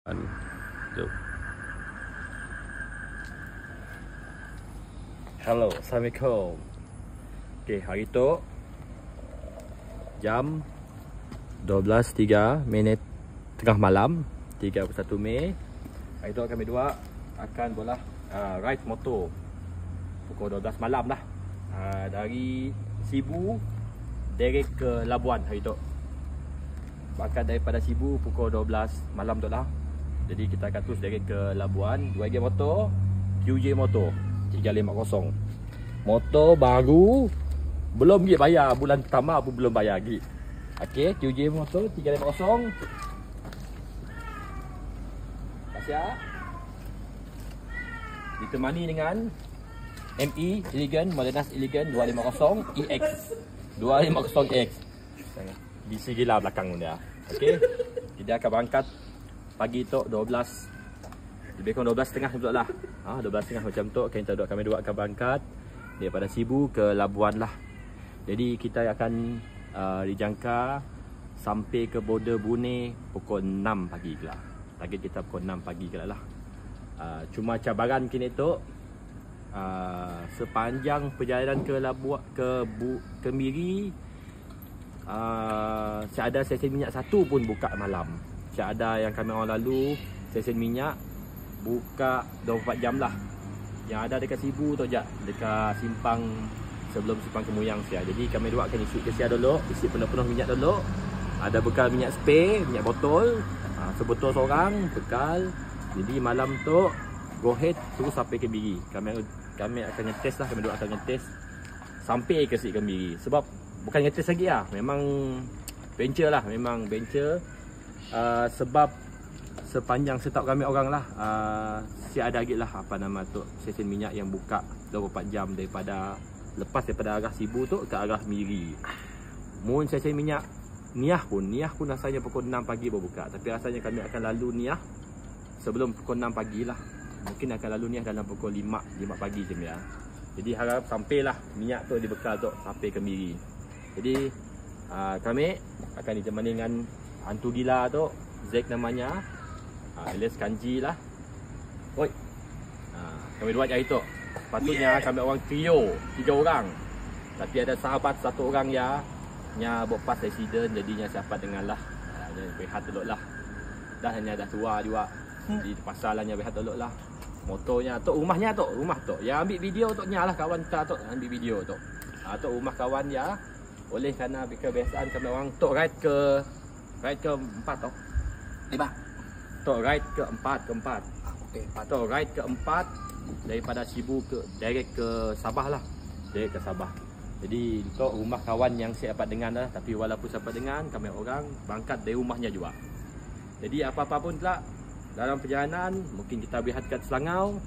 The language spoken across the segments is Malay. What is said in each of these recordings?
Jom. Hello, Assalamualaikum. Okay, hari tu jam 12.03 tengah malam 31 Mei. Hari tu kami dua akan bola ride motor pukul 12 malam lah, dari Sibu direct ke Labuan hari tu. Bahkan daripada Sibu pukul 12 malam tu lah. Jadi kita akan terus direct ke Labuan. 2 game motor, QJ motor 350. Motor baru, belum pergi bayar, bulan pertama pun belum bayar lagi. Okey, QJ motor 350. Pasya ditemani dengan ME Elegant, Modernas Elegant 250 EX 250X. Bisi gila belakang dia. Okey. Kita akan berangkat pagi tu 12, lebih kurang 12.30 betul lah. 12.30 macam tu kami dua akan berangkat daripada Sibu ke Labuan lah. Jadi kita akan dijangka sampai ke border Brunei pukul 6 pagi ke lah. Target kita pukul 6 pagi ke lah. Cuma cabaran kini tu sepanjang perjalanan ke Labuan ke Miri, tiada stesen minyak satu pun buka malam. Tiada yang kami orang lalu stesen minyak buka 24 jam lah. Yang ada dekat Sibu tu je, dekat simpang, sebelum simpang Kemuyang sia. Jadi kami dua akan isi ke sia dulu, isi penuh-penuh minyak dulu. Ada bekal minyak spray, minyak botol, sebotol seorang bekal. Jadi malam tu go ahead terus sampai ke Miri. Kami akan ngetes lah, kami dua akan ngetes sampai ke Miri. Sebab bukan ngetes lagi lah, memang venture lah, memang venture. Sebab sepanjang setahu kami orang lah, ada lagi lah apa nama tu stesen minyak yang buka 24 jam daripada lepas daripada arah Sibu tu ke arah Miri. Mun stesen minyak Niah pun rasanya pukul 6 pagi baru buka, tapi rasanya kami akan lalu Niah sebelum pukul 6 pagi lah. Mungkin akan lalu Niah dalam pukul 5 pagi je ya. Jadi harap sampailah minyak tu dibekal tu sampai ke Miri. Jadi kami akan ditemani dengan hantu gila tu, Zack namanya, alias Kanji lah. Oi. Kami dua hari tu. Patutnya kami orang trio, 3 orang. Tapi ada sahabat satu orang ya, nya buat pas accident, jadinya siapa dengan lah. Behat dulu lah. Dah hanya dah tua juga. Di pasal lah nya behat dulu lah. Motornya tu, rumah tu. Ya ambil video tu nya lah kawan kita tu, ambil video tu. Tu rumah kawan ya. Oleh kerana kebiasaan kami orang tok ride ke 4 tau. 5. Tok ride ke 4. Okey, tok ride ke 4 daripada Sibu ke direct ke Sabah lah. Direct ke Sabah. Jadi untuk rumah kawan yang saya dapat dengar lah, tapi walaupun saya dapat dengar, kami orang berangkat dari rumahnya juga. Jadi apa-apa pun pula dalam perjalanan, mungkin kita berehat kat Selangau,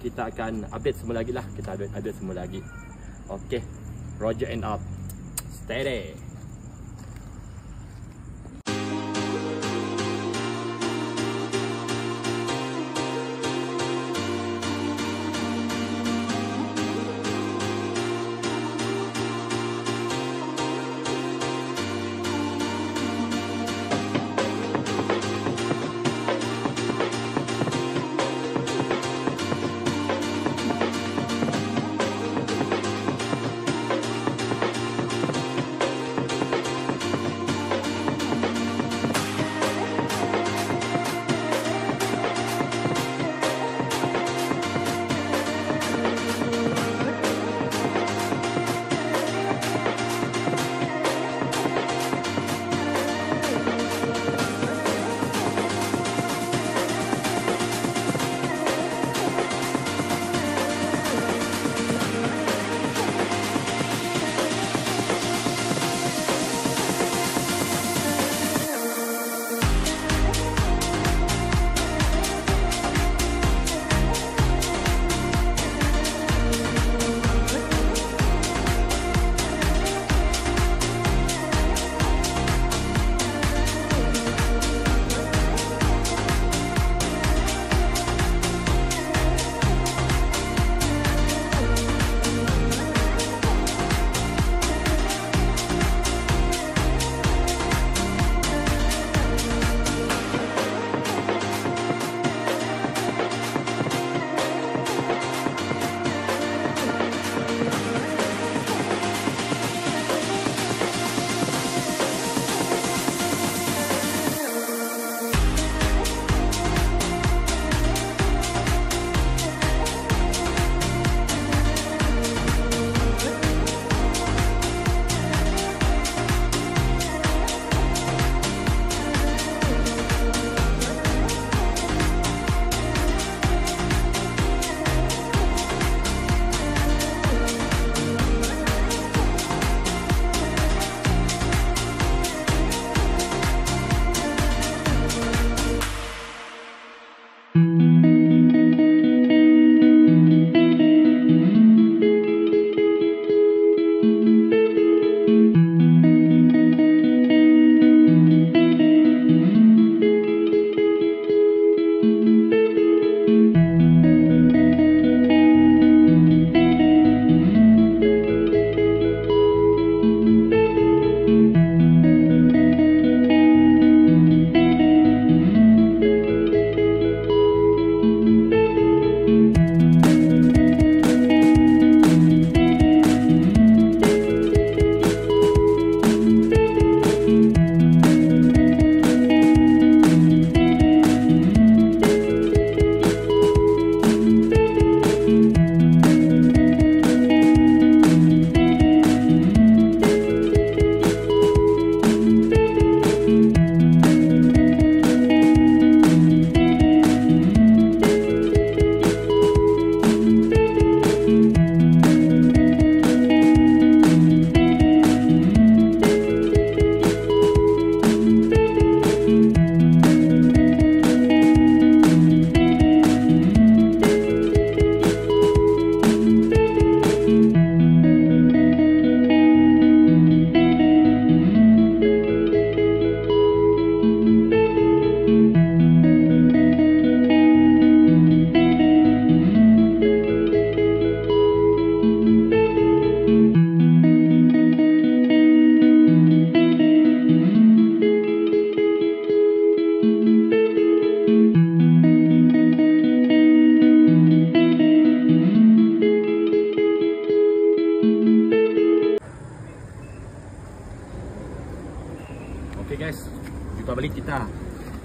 kita akan update semua lagi lah. Kita update semua lagi. Okey, Roger and out. Stay there.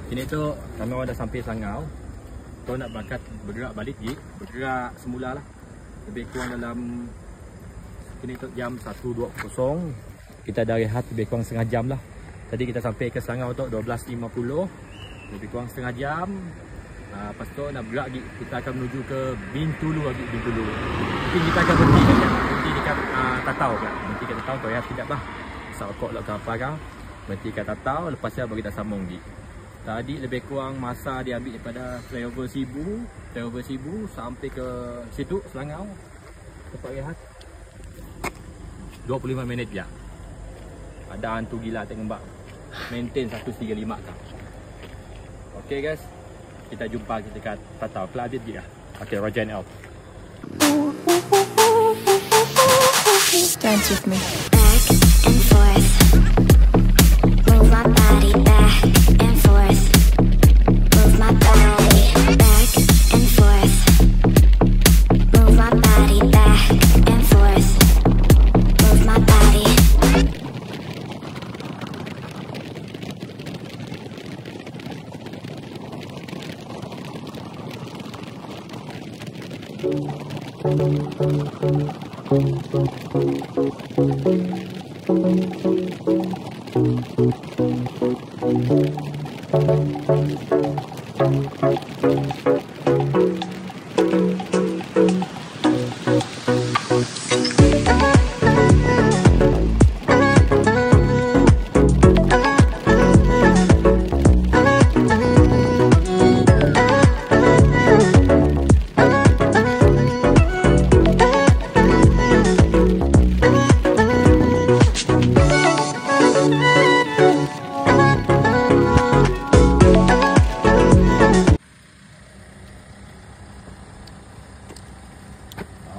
Kini tu kami orang dah sampai Selangau. Kau nak bergerak balik je, bergerak semula lah. Lebih kurang dalam kini tu jam 1.20. Kita dah rehat lebih kurang setengah jam lah. Tadi kita sampai ke Selangau tu 12.50. Lebih kurang setengah jam. Lepas tu nak bergerak lagi. Kita akan menuju ke Bintulu lagi, Bintulu. Mungkin kita akan berhenti kan. Berhenti dekat Tatau kan. Berhenti kat Tatau kau rehat sekejap lah. Sakok lah ke apa kan. Berhenti kat Tatau, lepas tu bagi kita sambung lagi. Tadi lebih kurang masa dia ambil daripada flyover Sibu sampai ke situ Selangau. Tempat rehat 25 minit je. Ada hantu gila tengok maintain 135 kan. Okay guys, kita jumpa dekat Tatau. Peladit je lah. Okay, Roger and out. Dance with me. Back and forth. Move my body back and forth. Move my body back and forth. Move my body back and forth. Move my body.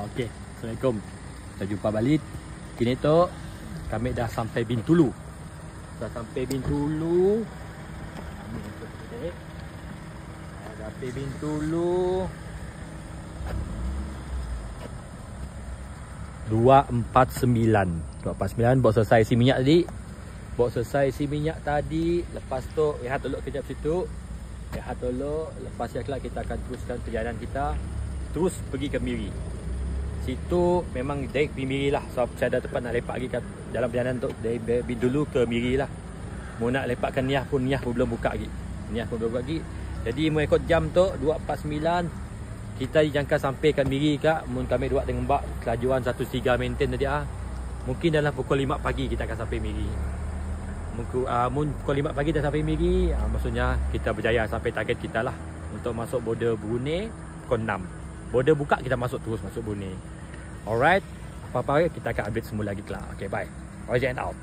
Okay, Assalamualaikum. Kita jumpa balik. Kini tu kami dah sampai Bintulu. Dah sampai Bintulu. Dah sampai Bintulu. 249 bawa selesai isi minyak tadi. Lepas tu rehat dulu kejap situ. Lepas kelak kita akan teruskan perjalanan kita terus pergi ke Miri. Situ memang direct pergi Miri lah. So saya ada tempat nak lepak lagi kat dalam perjalanan tu dari dulu ke Miri lah. Mau nak lepakkan Niah pun belum buka lagi. Jadi mengikut jam tu 2.49 kita dijangka sampai kat Miri kak. Mun kami buat dengan bak kelajuan 1.3 maintain tadi mungkin dalam pukul 5 pagi kita akan sampai Miri. Mun pukul 5 pagi dah sampai Miri, maksudnya kita berjaya sampai target kita lah untuk masuk border Brunei pukul 6. Border buka kita terus masuk Brunei. Alright, apa-apa kita akan update semua lagi lah. Okay, bye. Roger and out.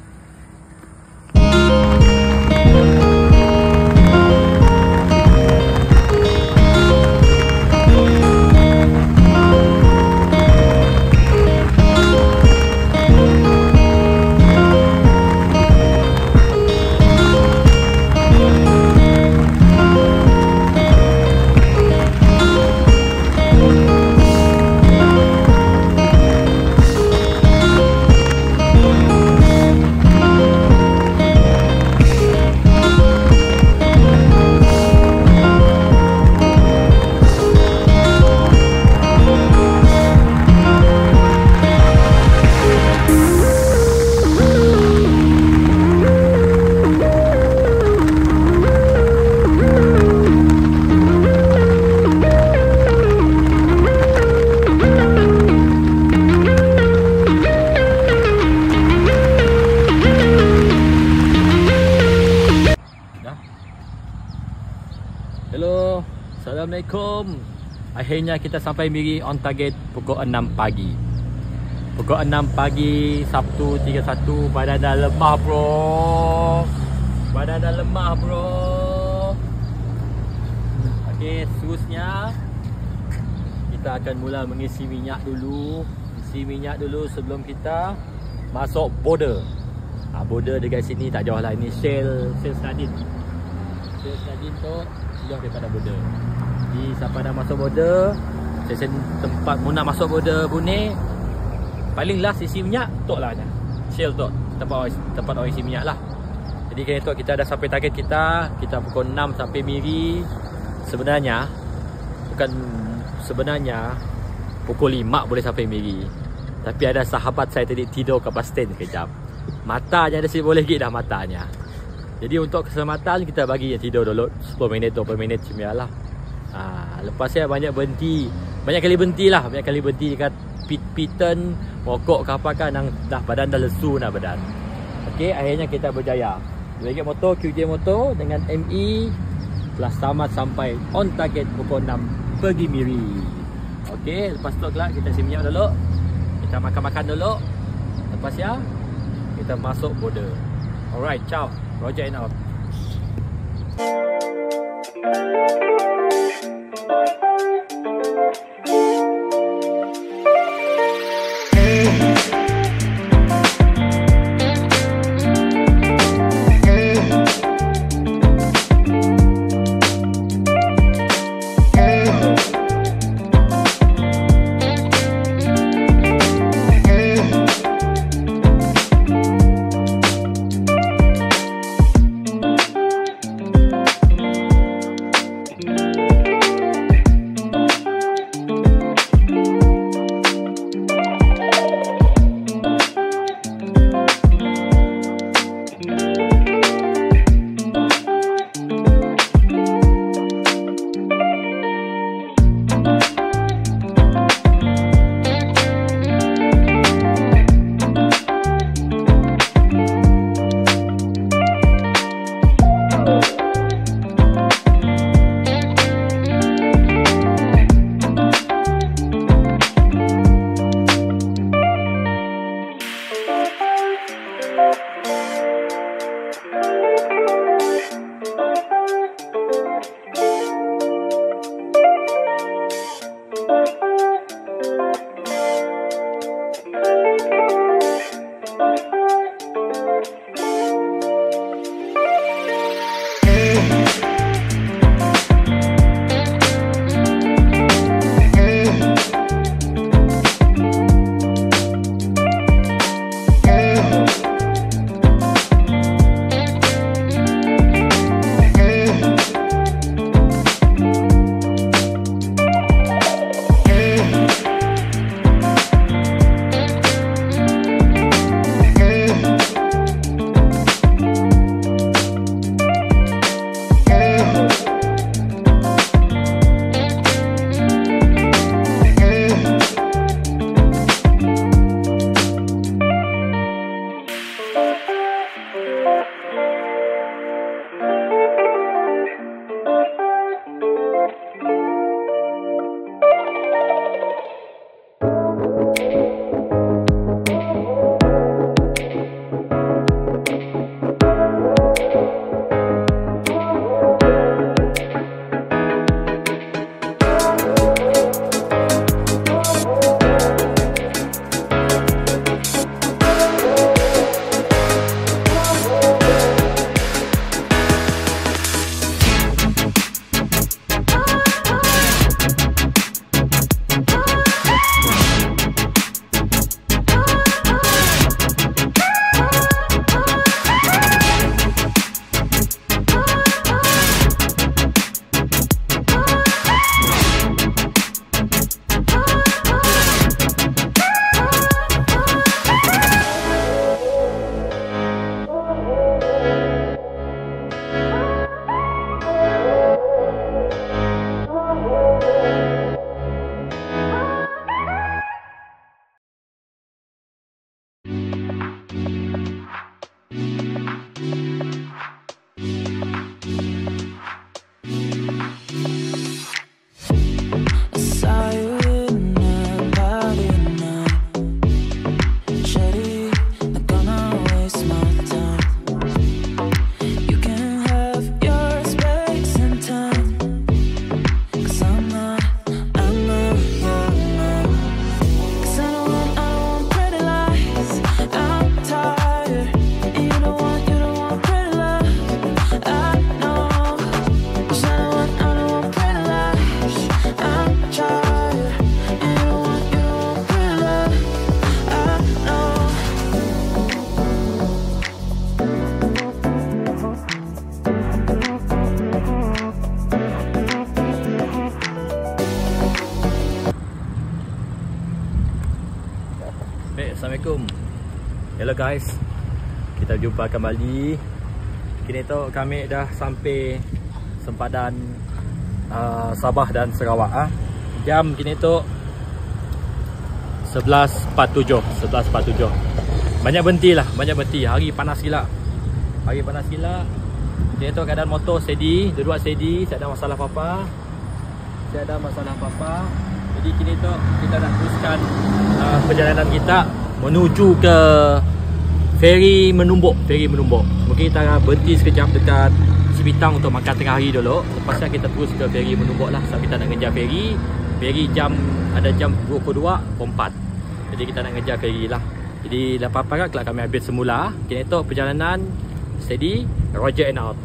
Hello, Assalamualaikum. Akhirnya kita sampai Miri on target pukul 6 pagi. Pukul 6 pagi Sabtu 31. Badan dah lemah bro. Okey, seterusnya kita akan mula mengisi minyak dulu. Sebelum kita masuk border. Border dekat sini tak jauh lah. Ini Shell Snadin. Shell Snadin tu jauh daripada border. Jadi siapa dah masuk border, stesen tempat mau nak masuk border Brunei, paling last isi minyak tok lah Shell tu. Tempat orang isi minyak lah. Jadi kena tu kita dah sampai target kita. Kita pukul 6 sampai Miri. Sebenarnya pukul 5 boleh sampai Miri. Tapi ada sahabat saya tadi tidur ke bus stand sekejap. Matanya dah boleh gigit dah matanya. Jadi untuk keselamatan kita bagi dia tidur dulu 10 minit 20 minit cemialah. Lepas saya banyak kali berhenti dekat pit-pitan, rokok ke apa kan, dah badan dah lesu nak badan. Okey, akhirnya kita berjaya. RM2 motor, QJ motor dengan ME telah selamat sampai on target pukul 6 pergi Miri. Okey, lepas tu kelak kita isi minyak dulu. Kita makan-makan dulu. Lepas ya, kita masuk border. Alright, ciao. Roger and out. Assalamualaikum. Hello guys, kita jumpa kembali. Kini tu kami dah sampai sempadan Sabah dan Sarawak. Jam kini tu 11.47. Banyak berhenti. Hari panas gila. Kini tu keadaan motor steady, dua steady, tak ada masalah apa-apa. Jadi kini tu kita nak teruskan perjalanan kita menuju ke feri Menumbuk. Mungkin kita berhenti sekejap dekat Sibitang untuk makan tengah hari dulu. Lepas tu kita terus ke feri Menumbuk lah. Sebab kita nak ngejar feri ada jam 22.4. Jadi kita nak ngejar feri lah. Jadi lepas parat kelak kami habis semula. Kini tu perjalanan steady. Roger and out.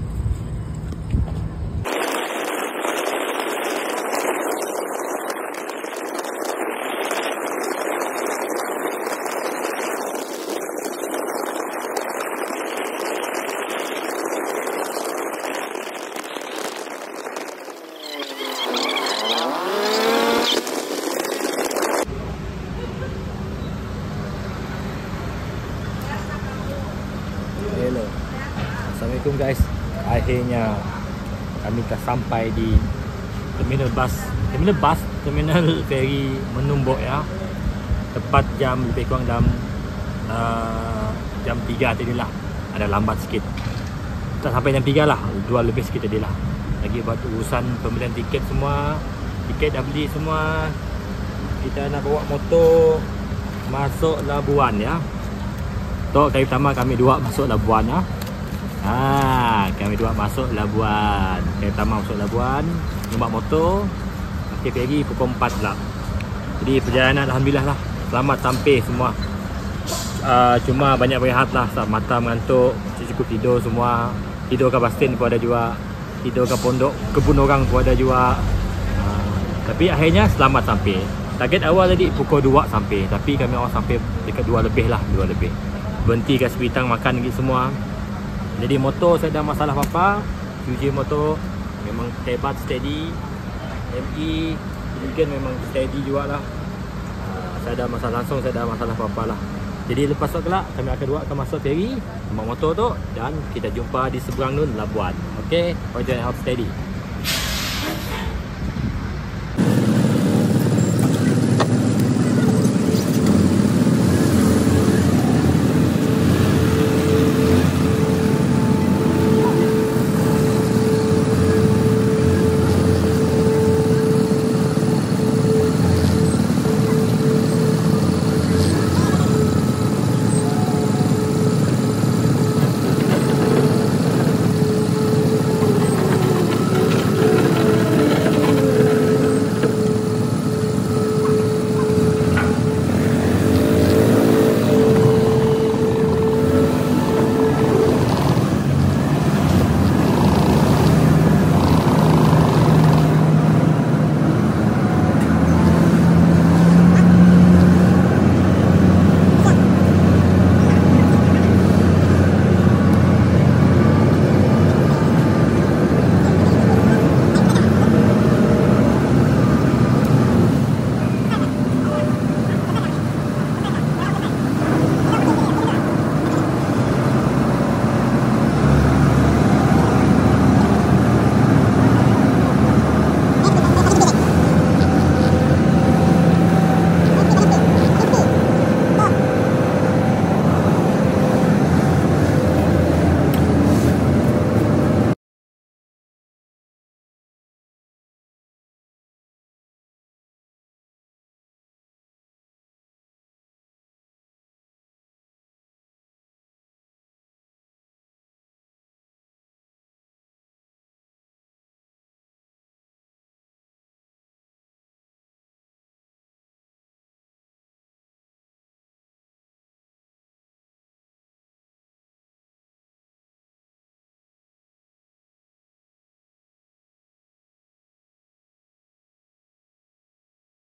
Hello. Assalamualaikum guys. Akhirnya kami dah sampai di terminal feri Menumbuk ya. Tepat jam lebih kurang dalam jam 3 tadi lah. Ada lambat sikit. Tak sampai jam 3 lah, 2 lebih sikit tadi lah. Lagi buat urusan pembelian tiket semua. Tiket dah beli semua. Kita nak bawa motor masuk Labuan ya. So, kali pertama kami dua masuk Labuan ya. Kami dua masuk Labuan. Kali pertama masuk Labuan, nombak motor, pakai feri pukul 4 pula. Jadi perjalanan alhamdulillah lah, selamat sampai semua. Cuma banyak berehat lah, mata mengantuk, cukup tidur semua. Tidur ke Bastin pun ada juga, tidur ke pondok kebun orang pun ada juga. Tapi akhirnya selamat sampai. Target awal tadi pukul 2 sampai, tapi kami orang sampai dekat 2 lebih lah, 2 lebih. Berhenti kat Sibitang makan lagi semua. Jadi motor saya dah masalah apa-apa. Cuci motor memang hebat, steady. ME mungkin memang steady jugalah. Saya dah masalah apa-apa lah. Jadi lepas tu kelak kami akan masuk feri, nombak motor tu, dan kita jumpa di seberang nun Labuan. Okey, Roger and out steady.